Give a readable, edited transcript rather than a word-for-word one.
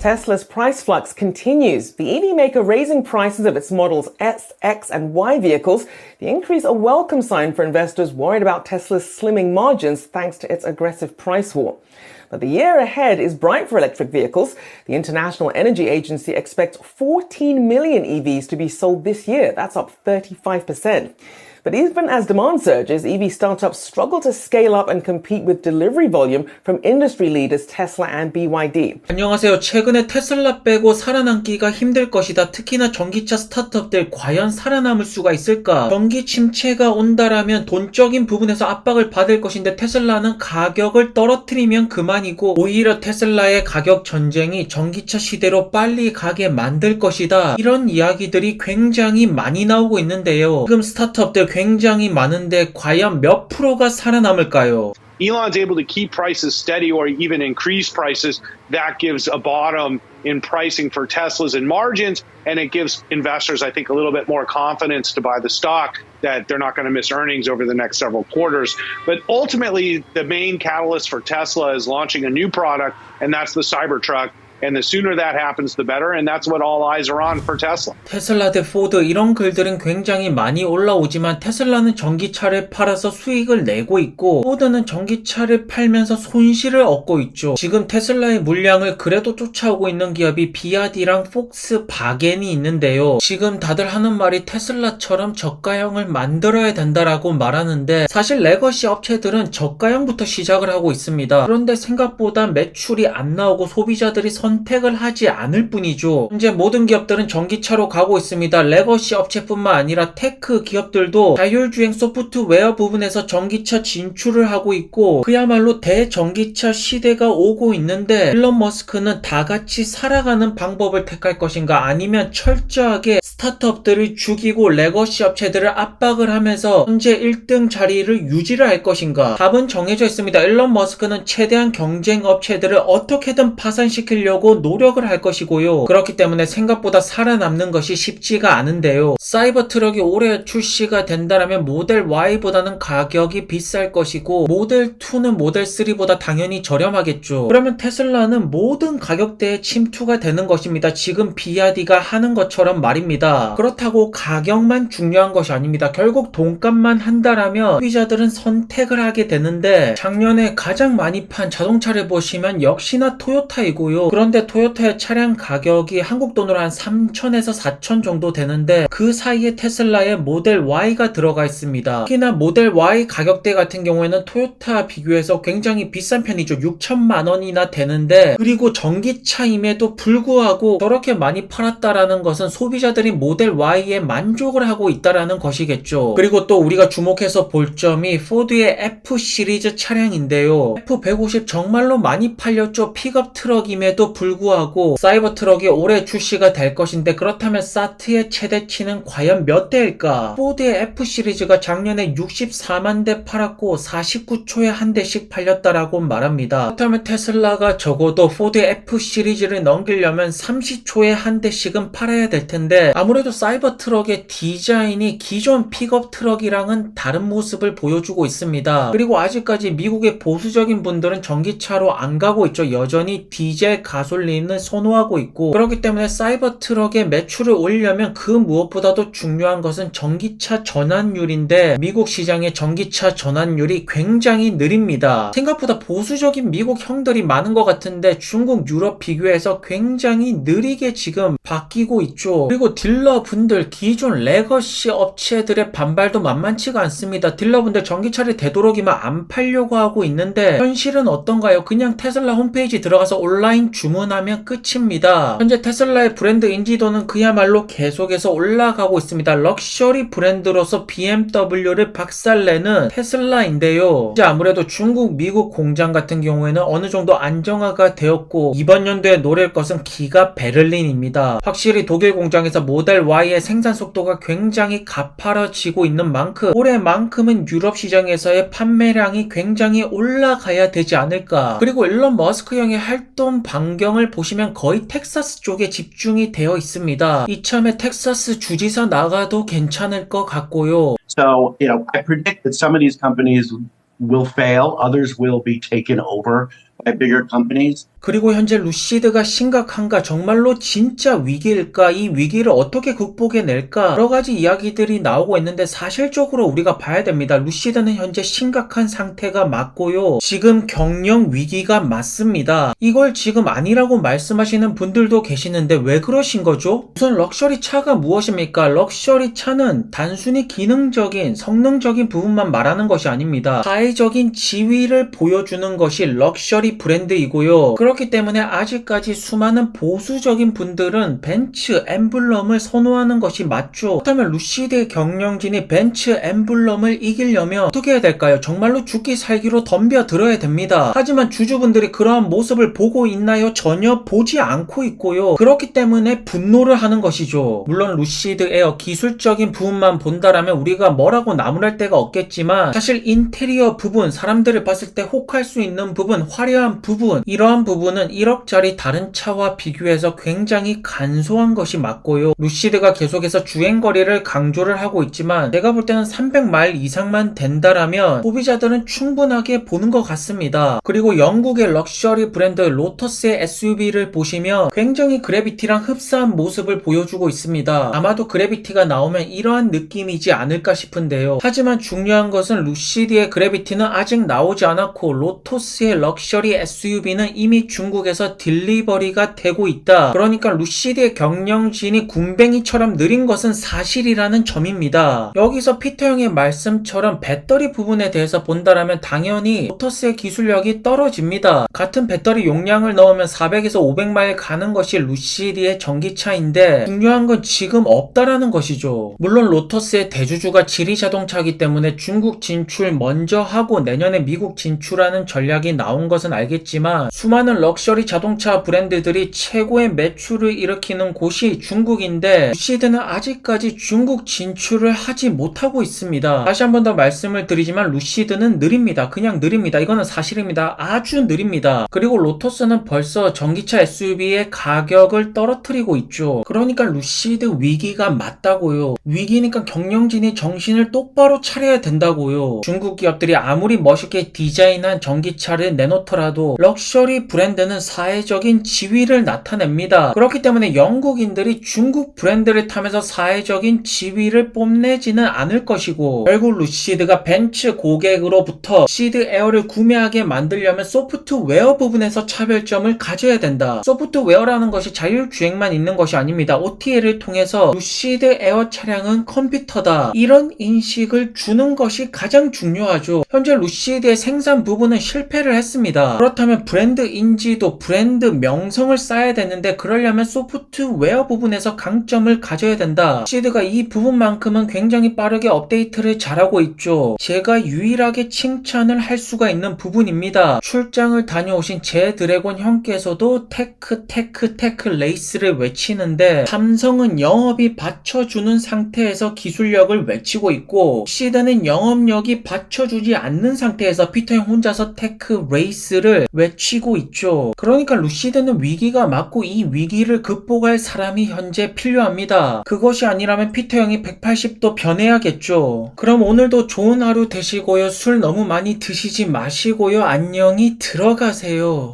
Tesla's price flux continues. The EV maker raising prices of its models S, X, and Y vehicles. The increase a welcome sign for investors worried about Tesla's slimming margins thanks to its aggressive price war. But the year ahead is bright for electric vehicles. The International Energy Agency expects 14 million EVs to be sold this year. That's up 35%. But even as demand surges, EV startups struggle to scale up and compete with delivery volume from industry leaders Tesla and BYD. 안녕하세요. 최근에 테슬라 빼고 살아남기가 힘들 것이다. 특히나 전기차 스타트업들 과연 살아남을 수가 있을까? 경기 침체가 온다라면 돈적인 부분에서 압박을 받을 것인데 테슬라는 가격을 떨어뜨리면 그만이고 오히려 테슬라의 가격 전쟁이 전기차 시대로 빨리 가게 만들 것이다. 이런 이야기들이 굉장히 많이 나오고 있는데요. 지금 스타트업들 굉장히 많은데 과연 몇 프로가 살아남을까요? Elon's able to keep prices steady or even increase prices. That gives a bottom in pricing for Teslas and margins, and it gives investors, I think, a little bit more confidence to buy the stock that they're not going to miss earnings over the next several quarters. But ultimately, the main catalyst for Tesla is launching a new product, and that's the Cybertruck. And the sooner that happens, the better. And that's what all eyes are on for Tesla. 테슬라 대 포드 이런 글들은 굉장히 많이 올라오지만 테슬라는 전기차를 팔아서 수익을 내고 있고 포드는 전기차를 팔면서 손실을 얻고 있죠. 지금 테슬라의 물량을 그래도 쫓아오고 있는 기업이 비아디랑 폭스바겐이 있는데요. 지금 다들 하는 말이 테슬라처럼 저가형을 만들어야 된다라고 말하는데 사실 레거시 업체들은 저가형부터 시작을 하고 있습니다. 그런데 생각보다 매출이 안 나오고 소비자들이 선택을 하지 않을 뿐이죠. 현재 모든 기업들은 전기차로 가고 있습니다. 레거시 업체뿐만 아니라 테크 기업들도 자율주행 소프트웨어 부분에서 전기차 진출을 하고 있고 그야말로 대전기차 시대가 오고 있는데 일론 머스크는 다 같이 살아가는 방법을 택할 것인가 아니면 철저하게 스타트업들을 죽이고 레거시 업체들을 압박을 하면서 현재 1등 자리를 유지를 할 것인가? 답은 정해져 있습니다. 일론 머스크는 최대한 경쟁 업체들을 어떻게든 파산시키려고 노력을 할 것이고요. 그렇기 때문에 생각보다 살아남는 것이 쉽지가 않은데요. 사이버 트럭이 올해 출시가 된다면 모델 Y보다는 가격이 비쌀 것이고 모델 2는 모델 3보다 당연히 저렴하겠죠. 그러면 테슬라는 모든 가격대에 침투가 되는 것입니다. 지금 비아디가 하는 것처럼 말입니다. 그렇다고 가격만 중요한 것이 아닙니다. 결국 돈값만 한다라면 소비자들은 선택을 하게 되는데 작년에 가장 많이 판 자동차를 보시면 역시나 토요타이고요. 그런데 토요타의 차량 가격이 한국 돈으로 한 3천에서 4천 정도 되는데 그 사이에 테슬라의 모델 Y가 들어가 있습니다. 특히나 모델 Y 가격대 같은 경우에는 토요타 비교해서 굉장히 비싼 편이죠. 6천만 원이나 되는데 그리고 전기차임에도 불구하고 저렇게 많이 팔았다라는 것은 소비자들이 모델 Y에 만족을 하고 있다라는 것이겠죠. 그리고 또 우리가 주목해서 볼 점이 포드의 F 시리즈 차량인데요. F150 정말로 많이 팔렸죠. 픽업 트럭임에도 불구하고 사이버 트럭이 올해 출시가 될 것인데 그렇다면 사트의 최대치는 과연 몇 대일까? 포드의 F 시리즈가 작년에 64만 대 팔았고 49초에 한 대씩 팔렸다라고 말합니다. 그렇다면 테슬라가 적어도 포드의 F 시리즈를 넘기려면 30초에 한 대씩은 팔아야 될 텐데 아무래도 사이버 트럭의 디자인이 기존 픽업 트럭이랑은 다른 모습을 보여주고 있습니다. 그리고 아직까지 미국의 보수적인 분들은 전기차로 안 가고 있죠. 여전히 디젤 가솔린을 선호하고 있고 그렇기 때문에 사이버 트럭의 매출을 올리려면 그 무엇보다도 중요한 것은 전기차 전환율인데 미국 시장의 전기차 전환율이 굉장히 느립니다. 생각보다 보수적인 미국 형들이 많은 것 같은데 중국, 유럽 비교해서 굉장히 느리게 지금 바뀌고 있죠. 그리고 딜러분들 기존 레거시 업체들의 반발도 만만치가 않습니다. 딜러분들 전기차를 되도록이면 안 팔려고 하고 있는데 현실은 어떤가요? 그냥 테슬라 홈페이지 들어가서 온라인 주문하면 끝입니다. 현재 테슬라의 브랜드 인지도는 그야말로 계속해서 올라가고 있습니다. 럭셔리 브랜드로서 BMW를 박살내는 테슬라인데요. 이제 아무래도 중국, 미국 공장 같은 경우에는 어느 정도 안정화가 되었고 이번 연도에 노릴 것은 기가 베를린입니다. 확실히 독일 공장에서 모델 Y의 생산 속도가 굉장히 가파라지고 있는 만큼 올해만큼은 유럽 시장에서의 판매량이 굉장히 올라가야 되지 않을까. 그리고 일론 머스크 형의 활동 반경을 보시면 거의 텍사스 쪽에 집중이 되어 있습니다. 이참에 텍사스 주지사 나가도 괜찮을 것 같고요. So, I predict that some of these companies will fail, others will be taken over by bigger companies. 그리고 현재 루시드가 심각한가, 정말로 진짜 위기일까, 이 위기를 어떻게 극복해낼까, 여러 가지 이야기들이 나오고 있는데 사실적으로 우리가 봐야 됩니다. 루시드는 현재 심각한 상태가 맞고요. 지금 경영 위기가 맞습니다. 이걸 지금 아니라고 말씀하시는 분들도 계시는데 왜 그러신 거죠? 우선 럭셔리 차가 무엇입니까? 럭셔리 차는 단순히 기능적인, 성능적인 부분만 말하는 것이 아닙니다. 사회적인 지위를 보여주는 것이 럭셔리 브랜드이고요. 그렇기 때문에 아직까지 수많은 보수적인 분들은 벤츠 엠블럼을 선호하는 것이 맞죠. 그렇다면 루시드의 경영진이 벤츠 엠블럼을 이기려면 어떻게 해야 될까요? 정말로 죽기 살기로 덤벼들어야 됩니다. 하지만 주주분들이 그러한 모습을 보고 있나요? 전혀 보지 않고 있고요. 그렇기 때문에 분노를 하는 것이죠. 물론 루시드 에어 기술적인 부분만 본다라면 우리가 뭐라고 나무랄 데가 없겠지만, 사실 인테리어 부분, 사람들을 봤을 때 혹할 수 있는 부분, 화려한 부분, 이러한 부분은 1억짜리 다른 차와 비교해서 굉장히 간소한 것이 맞고요. 루시드가 계속해서 주행거리를 강조를 하고 있지만 제가 볼 때는 300마일 이상만 된다라면 소비자들은 충분하게 보는 것 같습니다. 그리고 영국의 럭셔리 브랜드 로터스의 SUV를 보시면 굉장히 그래비티랑 흡사한 모습을 보여주고 있습니다. 아마도 그래비티가 나오면 이러한 느낌이지 않을까 싶은데요. 하지만 중요한 것은 루시드의 그래비티는 아직 나오지 않았고 로터스의 럭셔리 SUV는 이미 중국에서 딜리버리가 되고 있다. 그러니까 루시드의 경영진이 군뱅이처럼 느린 것은 사실이라는 점입니다. 여기서 피터 형의 말씀처럼 배터리 부분에 대해서 본다라면 당연히 로터스의 기술력이 떨어집니다. 같은 배터리 용량을 넣으면 400에서 500마일 가는 것이 루시드의 전기차인데 중요한 건 지금 없다라는 것이죠. 물론 로터스의 대주주가 지리 자동차이기 때문에 중국 진출 먼저 하고 내년에 미국 진출하는 전략이 나온 것은 알겠지만 수많은 럭셔리 자동차 브랜드들이 최고의 매출을 일으키는 곳이 중국인데 루시드는 아직까지 중국 진출을 하지 못하고 있습니다. 다시 한 번 더 말씀을 드리지만 루시드는 느립니다. 그냥 느립니다. 이거는 사실입니다. 아주 느립니다. 그리고 로터스는 벌써 전기차 SUV의 가격을 떨어뜨리고 있죠. 그러니까 루시드 위기가 맞다고요. 위기니까 경영진이 정신을 똑바로 차려야 된다고요. 중국 기업들이 아무리 멋있게 디자인한 전기차를 내놓더라도 럭셔리 브랜드는 사회적인 지위를 나타냅니다. 그렇기 때문에 영국인들이 중국 브랜드를 타면서 사회적인 지위를 뽐내지는 않을 것이고, 결국 루시드가 벤츠 고객으로부터 루시드 에어를 구매하게 만들려면 소프트웨어 부분에서 차별점을 가져야 된다. 소프트웨어라는 것이 자율주행만 있는 것이 아닙니다. OTA를 통해서 루시드 에어 차량은 컴퓨터다, 이런 인식을 주는 것이 가장 중요하죠. 현재 루시드의 생산 부분은 실패를 했습니다. 그렇다면 브랜드 인지도, 브랜드 명성을 쌓아야 되는데 그러려면 소프트웨어 부분에서 강점을 가져야 된다. 루시드가 이 부분만큼은 굉장히 빠르게 업데이트를 잘하고 있죠. 제가 유일하게 칭찬을 할 수가 있는 부분입니다. 출장을 다녀오신 제 드래곤 형께서도 테크 레이스를 외치는데 삼성은 영업이 받쳐주는 상태에서 기술력을 외치고 있고 루시드는 영업력이 받쳐주지 않는 상태에서 피터 형 혼자서 테크 레이스를 외치고 있죠. 그러니까 루시드는 위기가 맞고 이 위기를 극복할 사람이 현재 필요합니다. 그것이 아니라면 피터 형이 180도 변해야겠죠. 그럼 오늘도 좋은 하루 되시고요. 술 너무 많이 드시지 마시고요. 안녕히 들어가세요.